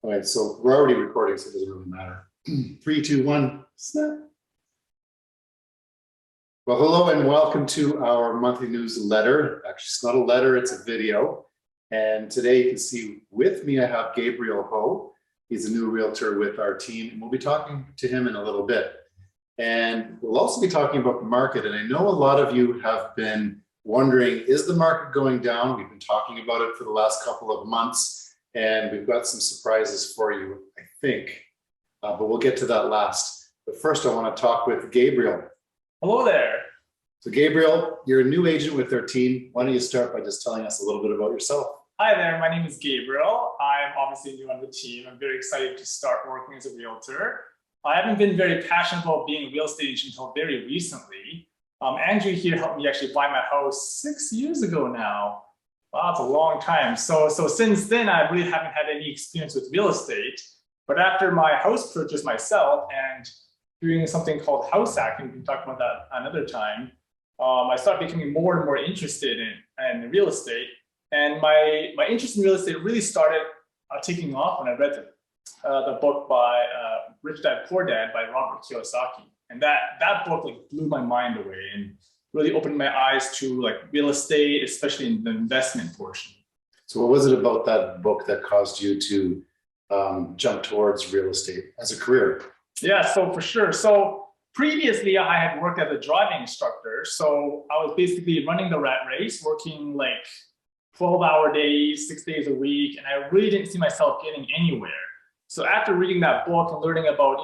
All right, so we're already recording, so it doesn't really matter. 3, 2, 1, snap. Well, hello and welcome to our monthly newsletter. Actually, it's not a letter, it's a video. And today you can see with me, I have Gabriel Ho. He's a new realtor with our team, and we'll be talking to him in a little bit. And we'll also be talking about the market. And I know a lot of you have been wondering, is the market going down? We've been talking about it for the last couple of months, and we've got some surprises for you, I think. But we'll get to that last. But first, I want to talk with Gabriel. Hello there. So Gabriel, you're a new agent with our team. Why don't you start by just telling us a little bit about yourself? Hi there, my name is Gabriel. I'm obviously new on the team. I'm very excited to start working as a realtor. I haven't been very passionate about being a real estate agent until very recently. Andrew here helped me actually buy my house 6 years ago now. Wow, it's a long time. So since then, I really haven't had any experience with real estate. But after my house purchase myself and doing something called house hacking, we can talk about that another time, I started becoming more and more interested in real estate. And my interest in real estate really started taking off when I read the book by Rich Dad Poor Dad by Robert Kiyosaki. And that book like blew my mind away and really opened my eyes to like real estate, especially in the investment portion. So what was it about that book that caused you to jump towards real estate as a career? Yeah, so for sure. So previously I had worked as a driving instructor. So I was basically running the rat race, working like 12-hour days, 6 days a week. And I really didn't see myself getting anywhere. So after reading that book and learning about,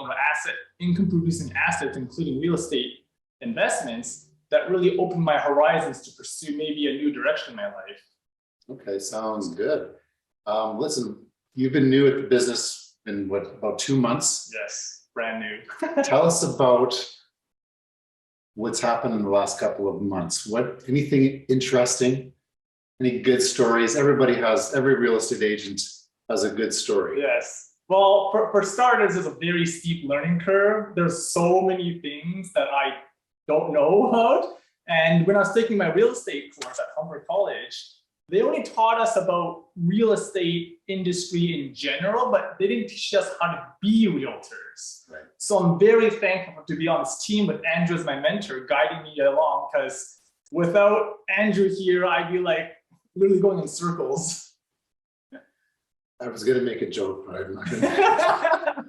income producing assets, including real estate investments, that really opened my horizons to pursue maybe a new direction in my life. Okay, sounds good. Listen, you've been new at the business in what, about 2 months? Yes, brand new. Tell us about what's happened in the last couple of months. Anything interesting? Any good stories? Every real estate agent has a good story. Yes. Well, for starters, there's a very steep learning curve. There's so many things that I don't know about. And when I was taking my real estate course at Humber College, they only taught us about real estate industry in general, but they didn't teach us how to be realtors. Right. So I'm very thankful to be on this team with Andrew as my mentor, guiding me along, because without Andrew here, I'd be like literally going in circles. I was going to make a joke, but I'm not going to.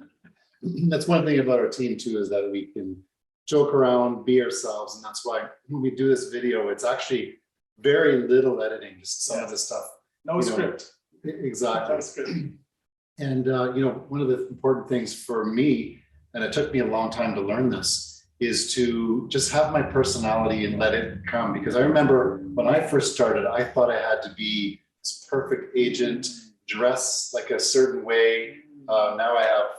That's one thing about our team too, is that we can joke around, be ourselves. And that's why when we do this video, it's actually very little editing, just some of the stuff. No script. Exactly. No script. And, one of the important things for me, and it took me a long time to learn this, is to just have my personality and let it come. Because I remember when I first started, I thought I had to be this perfect agent, dress like a certain way. Now I have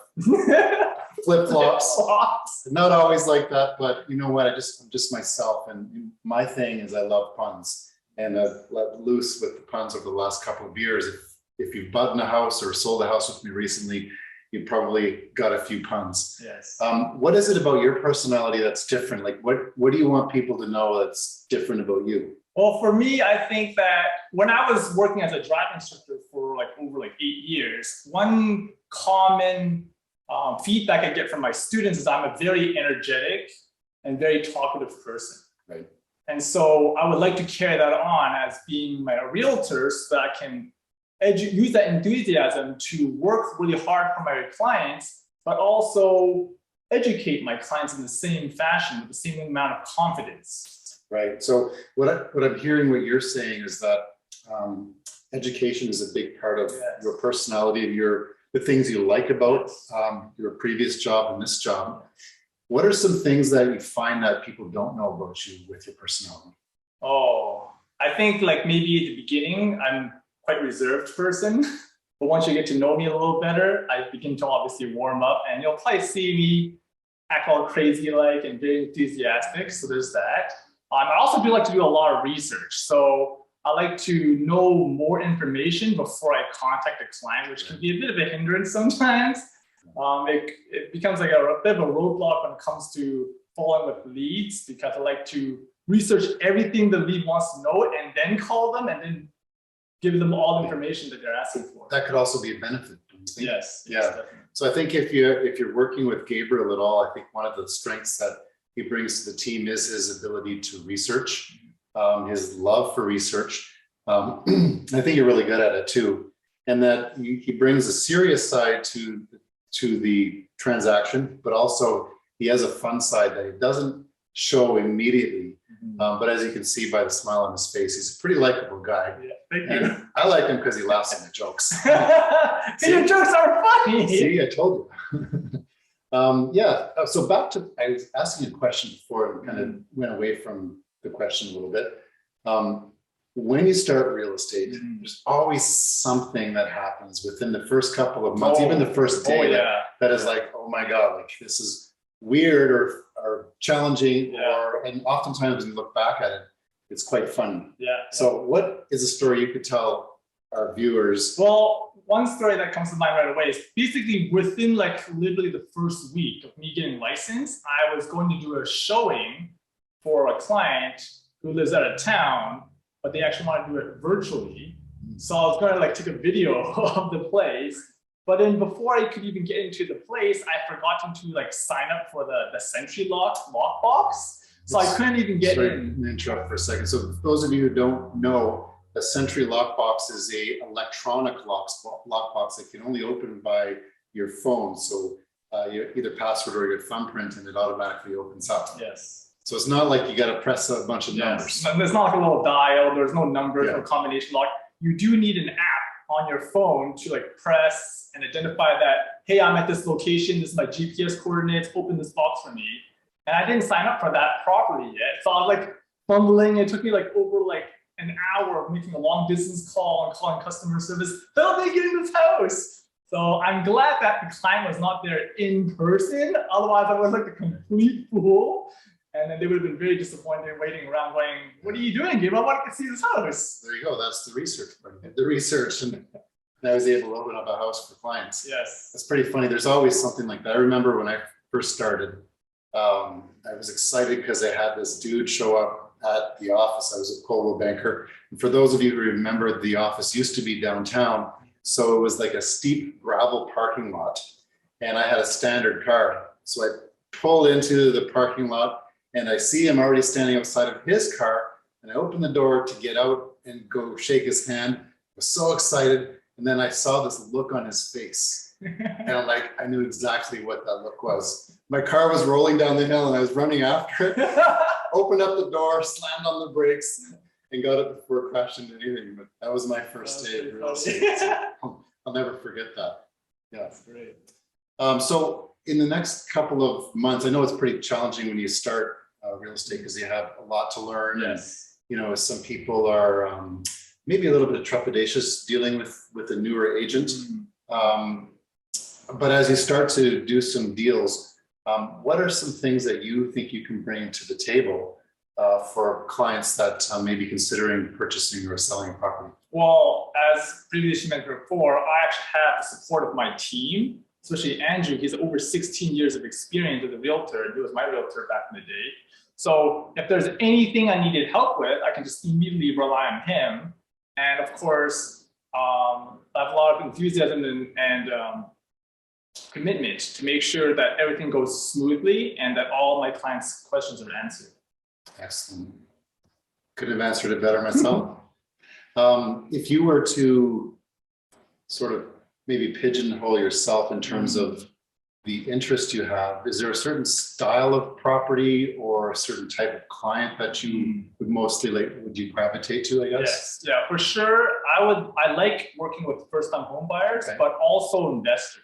flip-flops. Not always like that, but you know what? I'm just myself. And my thing is I love puns. And I've let loose with the puns over the last couple of years. If you've bought a house or sold a house with me recently, you probably got a few puns. Yes. What is it about your personality that's different? Like what do you want people to know that's different about you? Well, for me, I think that when I was working as a driving instructor for over 8 years, one common feedback I get from my students is I'm a very energetic and very talkative person. Right. And so I would like to carry that on as being my realtor so that I can use that enthusiasm to work really hard for my clients, but also educate my clients in the same fashion with the same amount of confidence. Right. So what I'm hearing what you're saying is that education is a big part of your personality and the things you like about your previous job and this job. What are some things that you find that people don't know about you with your personality? Oh, I think like maybe at the beginning, I'm quite a reserved person. But once you get to know me a little better, I begin to obviously warm up, and you'll probably see me act all crazy like and very enthusiastic. So there's that. I also do like to do a lot of research. So I like to know more information before I contact a client, which can be a bit of a hindrance sometimes. It becomes like a bit of a roadblock when it comes to following with leads, because I like to research everything the lead wants to know and then call them and then give them all the information that they're asking for. That could also be a benefit. you think? Yes. Yeah. Definitely. So I think if you're working with Gabriel at all, I think one of the strengths that he brings to the team is his ability to research, his love for research. I think you're really good at it too, and that he brings a serious side to the transaction, but also he has a fun side that he doesn't show immediately. But as you can see by the smile on his face, he's a pretty likable guy. Yeah, thank you. And I like him because he laughs at the jokes. Your jokes are funny. See, I told you. Yeah. So back to, I was asking a question before and kind of went away from the question a little bit. When you start real estate, there's always something that happens within the first couple of months, even the first day that is like, oh my God, like this is weird or challenging, and oftentimes when you look back at it, it's quite fun. So what is a story you could tell our viewers? Well, one story that comes to mind right away is basically within like literally the first week of me getting licensed, I was going to do a showing for a client who lives out of town, but they actually want to do it virtually. So I was going to like take a video of the place, but then before I could even get into the place, I forgotten to like sign up for the Sentry lockbox. So I couldn't even get in. Let me interrupt for a second. So for those of you who don't know, a Sentry lockbox is a electronic lockbox that can only open by your phone. So you either password or your thumbprint, and it automatically opens up. Yes. So it's not like you got to press a bunch of numbers. There's not like a little dial. There's no numbers, no combination lock. You do need an app on your phone to like press and identify that, hey, I'm at this location. This is my GPS coordinates. Open this box for me. And I didn't sign up for that properly yet. So I was like fumbling. It took me like over like an hour of making a long distance call and calling customer service. Help me get in this house. So I'm glad that the client was not there in person. Otherwise, I was like a complete fool. And then they would have been very disappointed waiting around going, what are you doing, Gabriel? I want to see this house. There you go. That's the research part. The research, and I was able to open up a house for clients. Yes. That's pretty funny. There's always something like that. I remember when I first started, I was excited because I had this dude show up at the office. I was a Coldwell banker. And for those of you who remember, the office used to be downtown. So it was like a steep gravel parking lot. And I had a standard car. So I pulled into the parking lot, and I see him already standing outside of his car, and I opened the door to get out and go shake his hand. I was so excited. And then I saw this look on his face, and I knew exactly what that look was. My car was rolling down the hill and I was running after it, opened up the door, slammed on the brakes, and got it before it crashed into anything. But that was my first day of real estate. So I'll never forget that. Yeah. That's great. So in the next couple of months, I know it's pretty challenging when you start real estate because you have a lot to learn. Yes. And, you know, some people are maybe a little bit trepidatious dealing with a newer agent. But as you start to do some deals, what are some things that you think you can bring to the table for clients that may be considering purchasing or selling a property? Well, as previously mentioned before, I actually have the support of my team, especially Andrew. He's over 16 years of experience as a realtor, and he was my realtor back in the day. So if there's anything I needed help with, I can just immediately rely on him. And of course, I have a lot of enthusiasm and commitment to make sure that everything goes smoothly and that all my clients' questions are answered. Excellent. Couldn't have answered it better myself. If you were to sort of maybe pigeonhole yourself in terms of the interest you have, is there a certain style of property or a certain type of client that you would mostly would you gravitate to, I guess? Yes, yeah, for sure. I like working with first-time home buyers, but also investors.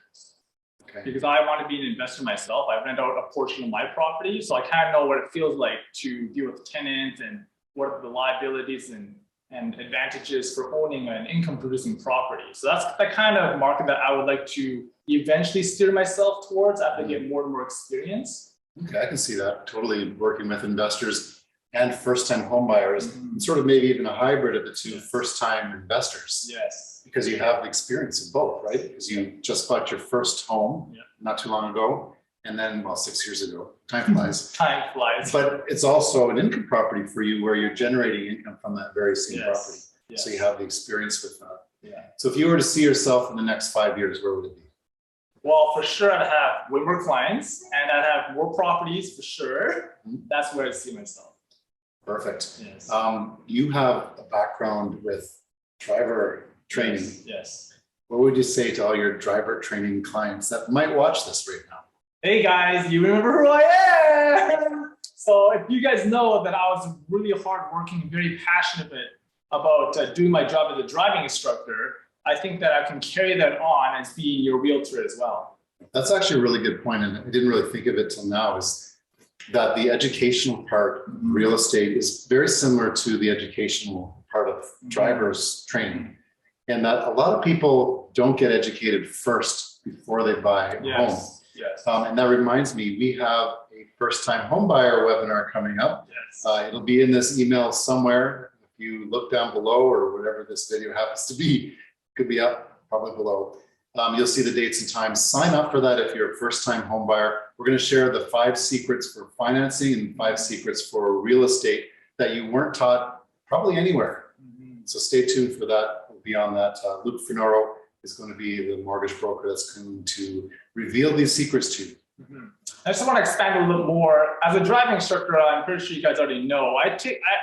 Because I want to be an investor myself. I rent out a portion of my property, so I kind of know what it feels like to deal with tenants and what are the liabilities and advantages for owning an income-producing property. So that's the kind of market that I would like to eventually steer myself towards after I get more and more experience. Okay, I can see that. Totally working with investors and first-time home buyers, and sort of maybe even a hybrid of the two, first-time investors. Yes. Because you have the experience of both, right? Because you just bought your first home not too long ago, and then, well, 6 years ago. Time flies. Time flies. But it's also an income property for you where you're generating income from that very same property. Yes. So you have the experience with that. Yeah. So if you were to see yourself in the next 5 years, where would it be? Well, for sure, I'd have way more clients and I'd have more properties for sure. That's where I see myself. Perfect. Yes. You have a background with driver training. Yes. What would you say to all your driver training clients that might watch this right now? Hey guys, you remember who I am? So if you guys know that I was really hardworking, very passionate about doing my job as a driving instructor, I think that I can carry that on as being your realtor as well. That's actually a really good point, and I didn't really think of it till now, is that the educational part of real estate is very similar to the educational part of driver's training. And that a lot of people don't get educated first before they buy a home. Yes. And that reminds me, we have a first-time home buyer webinar coming up. Yes. It'll be in this email somewhere. If you look down below or whatever this video happens to be, could be up, probably below. You'll see the dates and times. Sign up for that if you're a first-time home buyer. We're going to share the 5 secrets for financing and 5 secrets for real estate that you weren't taught probably anywhere. So stay tuned for that. We'll be on that. Luke Finoro is going to be the mortgage broker that's going to reveal these secrets to you. I just want to expand a little more. As a driving instructor, I'm pretty sure you guys already know,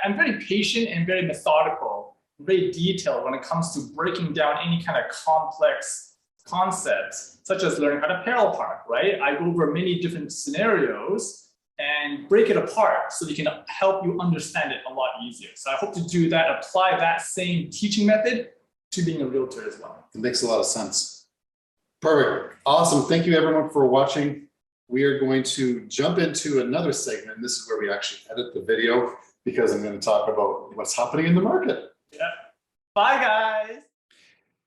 I'm very patient and very methodical, very detailed when it comes to breaking down any kind of complex concepts, such as learning how to parallel park, right? I go over many different scenarios and break it apart so they can help you understand it a lot easier. So I hope to do that, apply that same teaching method to being a realtor as well. It makes a lot of sense. Perfect. Awesome. Thank you everyone for watching. We are going to jump into another segment. This is where we actually edit the video because I'm going to talk about what's happening in the market. Yeah. Bye guys.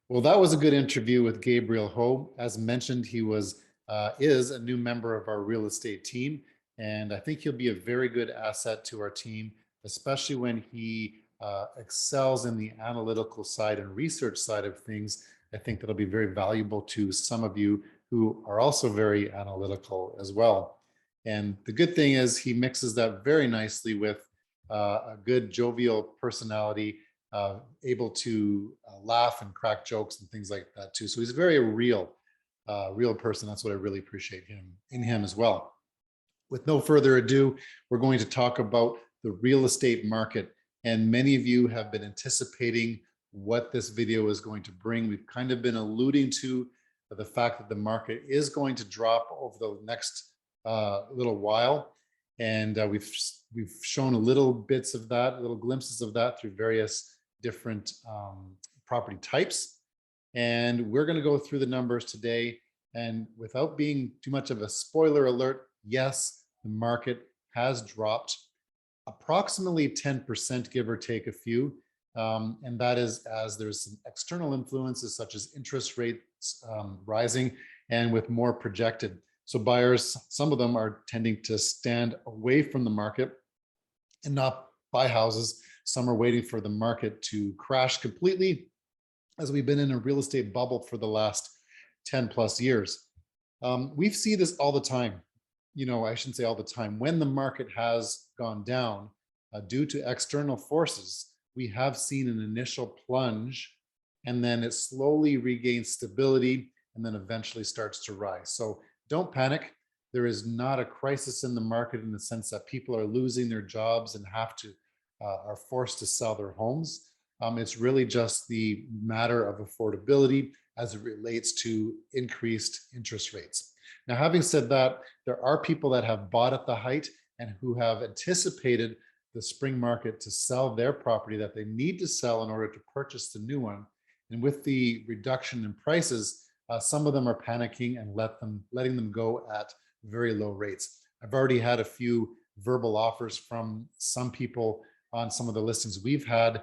Well, that was a good interview with Gabriel Ho. As mentioned, he is a new member of our real estate team. And I think he'll be a very good asset to our team, especially when he excels in the analytical side and research side of things. I think that'll be very valuable to some of you who are also very analytical as well. And the good thing is he mixes that very nicely with a good jovial personality, able to laugh and crack jokes and things like that too. So he's a very real person. That's what I really appreciate in him as well. With no further ado, we're going to talk about the real estate market. And many of you have been anticipating what this video is going to bring. We've kind of been alluding to the fact that the market is going to drop over the next little while. And we've shown little bits of that, little glimpses of that through various different property types. And we're going to go through the numbers today. And without being too much of a spoiler alert, yes, the market has dropped approximately 10%, give or take a few. And that is as there's some external influences such as interest rates rising and with more projected. So buyers, some of them are tending to stand away from the market and not buy houses. Some are waiting for the market to crash completely, as we've been in a real estate bubble for the last 10 plus years. We see this all the time. You know, I shouldn't say all the time. When the market has gone down due to external forces, we have seen an initial plunge and then it slowly regains stability and then eventually starts to rise. So don't panic. There is not a crisis in the market in the sense that people are losing their jobs and are forced to sell their homes. It's really just the matter of affordability as it relates to increased interest rates. Now, having said that, there are people that have bought at the height and who have anticipated the spring market to sell their property that they need to sell in order to purchase the new one. And with the reduction in prices, some of them are panicking and letting them go at very low rates. I've already had a few verbal offers from some people on some of the listings we've had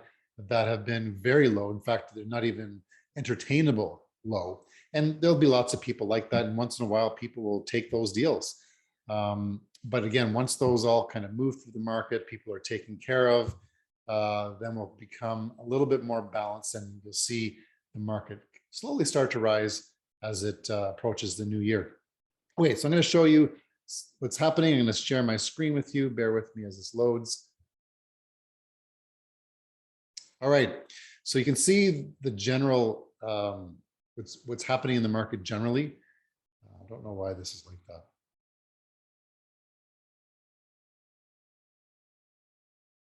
that have been very low. In fact, they're not even entertainable low. And there'll be lots of people like that. And once in a while, people will take those deals. But again, once those all kind of move through the market, people are taken care of, then we'll become a little bit more balanced and you'll see the market slowly start to rise as it approaches the new year. Okay, so I'm going to show you what's happening. I'm going to share my screen with you. Bear with me as this loads. All right, so you can see the general, what's happening in the market generally. I don't know why this is like that.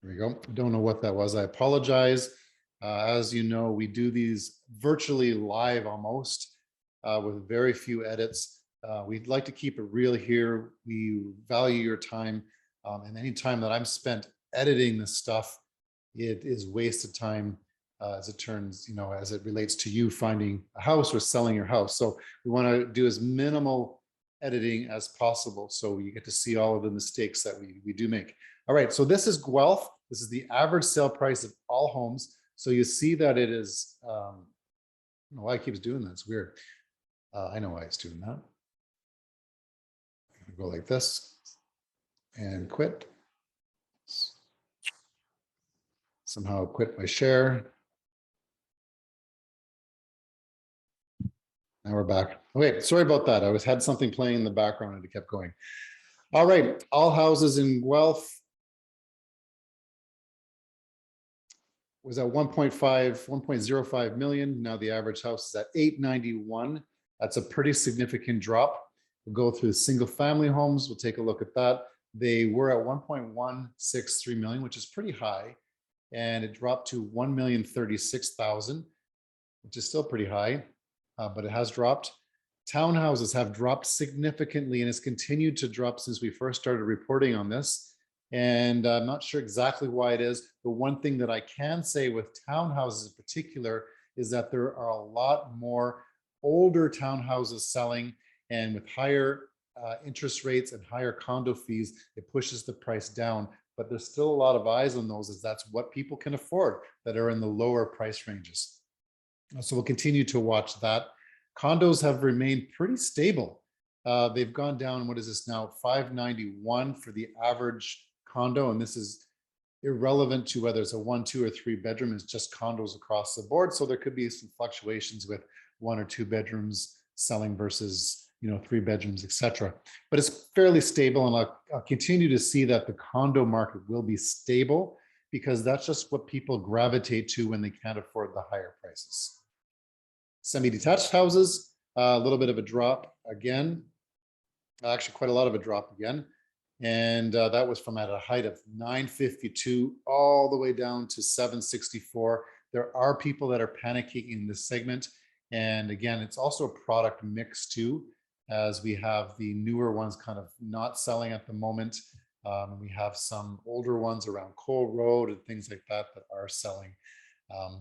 There we go. I don't know what that was. I apologize. As you know, we do these virtually live almost with very few edits. We'd like to keep it real here. We value your time, and any time that I'm spent editing this stuff, it is wasted time as it turns, as it relates to you finding a house or selling your house. So we want to do as minimal editing as possible, so you get to see all of the mistakes that we do make. All right, so this is Guelph. This is the average sale price of all homes. So you see that it is, I don't know why it keeps doing that. It's weird. I know why it's doing that. Go like this and quit. Somehow quit my share. Now we're back. Okay, sorry about that. had something playing in the background and it kept going. All right, all houses in Guelph was at 1.05 million. Now the average house is at 891. That's a pretty significant drop. We'll go through the single family homes. We'll take a look at that. They were at 1.163 million, which is pretty high. And it dropped to 1,036,000, which is still pretty high, but it has dropped. Townhouses have dropped significantly and has continued to drop since we first started reporting on this. And I'm not sure exactly why it is. The one thing that I can say with townhouses in particular is that there are a lot more older townhouses selling, and with higher interest rates and higher condo fees, it pushes the price down. But there's still a lot of eyes on those, as that's what people can afford that are in the lower price ranges. So we'll continue to watch that. Condos have remained pretty stable. They've gone down, what is this now, 591 for the average condo, and this is irrelevant to whether it's a 1, 2, or 3 bedroom. It's just condos across the board. So there could be some fluctuations with 1 or 2 bedrooms selling versus 3 bedrooms, etc. But it's fairly stable, and I'll continue to see that the condo market will be stable because that's just what people gravitate to when they can't afford the higher prices. Semi-detached houses, a little bit of a drop again, actually quite a lot of a drop again. And that was from at a height of 952 all the way down to 764. There are people that are panicking in this segment. And again, it's also a product mix too, as we have the newer ones kind of not selling at the moment. We have some older ones around Cole Road and things like that that are selling.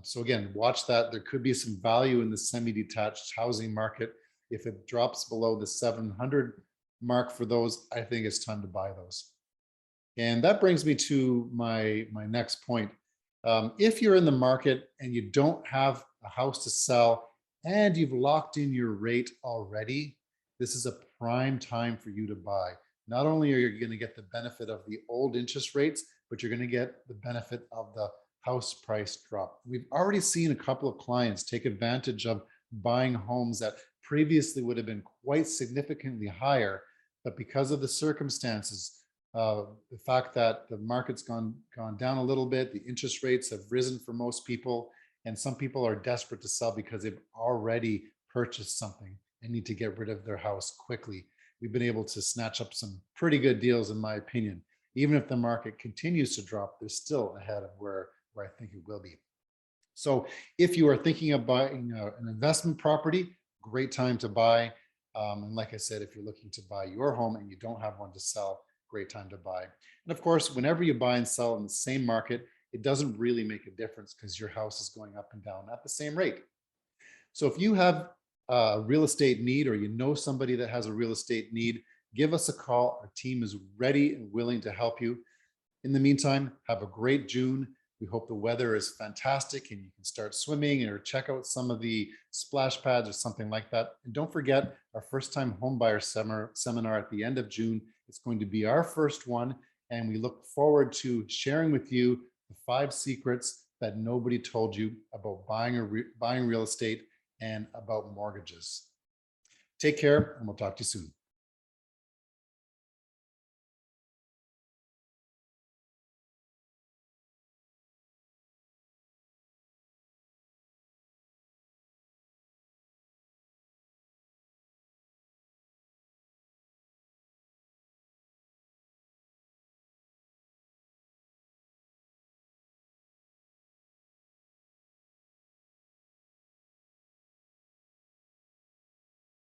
So again, watch that. There could be some value in the semi-detached housing market. If it drops below the 700 mark for those, I think it's time to buy those. And that brings me to my next point. If you're in the market and you don't have a house to sell and you've locked in your rate already, this is a prime time for you to buy. Not only are you going to get the benefit of the old interest rates, but you're going to get the benefit of the house price drop. We've already seen a couple of clients take advantage of buying homes that previously would have been quite significantly higher, but because of the circumstances, the fact that the market's gone down a little bit, the interest rates have risen for most people, and some people are desperate to sell because they've already purchased something and need to get rid of their house quickly. We've been able to snatch up some pretty good deals, in my opinion. Even if the market continues to drop, they're still ahead of where I think it will be. So if you are thinking of buying an investment property, great time to buy. And like I said, if you're looking to buy your home and you don't have one to sell, great time to buy. And of course, whenever you buy and sell in the same market, it doesn't really make a difference because your house is going up and down at the same rate. So if you have a real estate need, or you know somebody that has a real estate need, give us a call. Our team is ready and willing to help you. In the meantime, have a great June. We hope the weather is fantastic and you can start swimming or check out some of the splash pads or something like that. And don't forget our first time homebuyer seminar at the end of June. It's going to be our first one. And we look forward to sharing with you the 5 secrets that nobody told you about buying real estate and about mortgages. Take care, and we'll talk to you soon.